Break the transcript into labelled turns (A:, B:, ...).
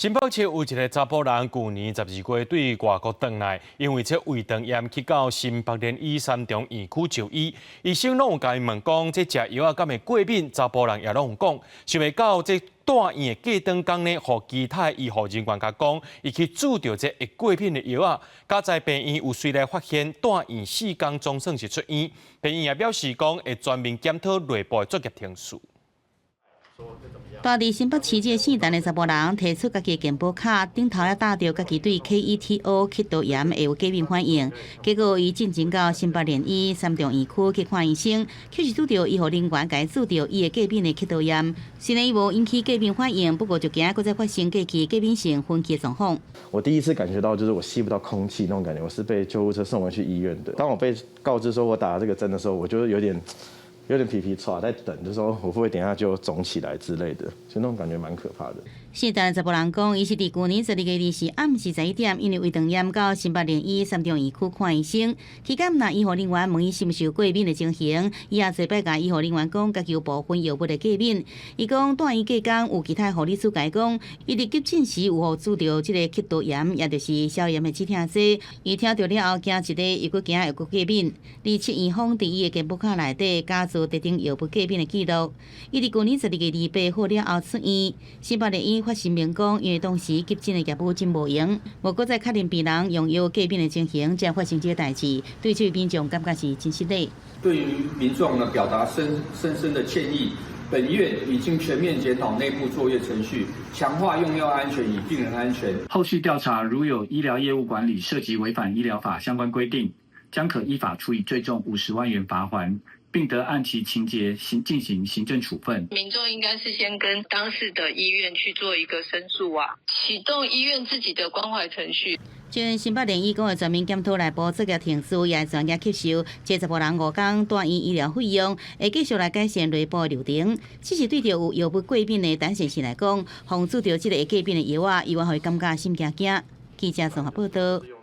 A: 新北市有一个查甫人，去年12月对外国回来，因为这胃肠炎去到新北联医三中院区就医，医生拢有甲伊问讲，这食药啊敢会过敏？查甫人也拢有讲，想袂到这住院的隔顿工呢，互其他的医护人员甲讲，伊去注着这会过敏的药啊。加在病院有随来发现，住院4天总算是出院，病院也表示讲会全面检讨内部的作业程序。
B: 住伫新北市这姓陈的查甫人提出家己健保卡顶头也打着家己对 KETO 气道炎会有过敏反应，结果伊进前到新北联医三中院区去看医生，却是拄着医护人员甲伊注着伊的过敏的气道炎。虽然伊无引起过敏反应，不过就惊搁再发生过去过敏性分歧的状况。我
C: 第一次感觉到就是我吸不到空气那种感觉，我是被救护车送回去医院的。当我被告知说我打了这个针的时候，我就有点皮皮唰在等，就说我会不会等一下就肿起来之类的，就那种感觉蛮可怕的。
B: 姓陈的查甫人讲，伊是伫去年12月20日暗时11点，因为胃肠炎到新北联医三中院区看医生，期间那医护人员问伊是毋是有过敏的情形，伊也做摆甲医护人员讲，家己有部分药物的过敏。伊讲住院隔工有其他护理师甲伊讲，伊伫急诊时有互注着即个气道炎，也就是消炎的止痛剂。伊听到了后惊一个，伊佫惊会佫过敏，而且院方伫伊的健保卡内底加注特定药物过敏的记录。伊伫去年12月28好了后出院，新北联医发声明讲，因为当时急诊的业务真无用，无搁再确认病人用药过敏的情形，才发生这个代志。对这位民众感觉是真失礼。
D: 对于民众呢，表达深深的歉意。本院已经全面检讨内部作业程序，强化用药安全与病人安全。
E: 后续调查如有医疗业务管理涉及违反医疗法相关规定，将可依法处以最重50万元罚锾，并得按其情节进行行政处分。
F: 民众应该是先跟当事的医院去做一个申诉啊，启动医院自己的关怀程序。
B: 像新北联医讲的全面检讨内部作业程序，也专业吸收，这查甫人5天住院医疗费用，会继续来改善内部的流程。只是对着有药物过敏的陈先生来讲，防治着这个过敏的药啊，伊会感觉心惊惊。记者综合报道。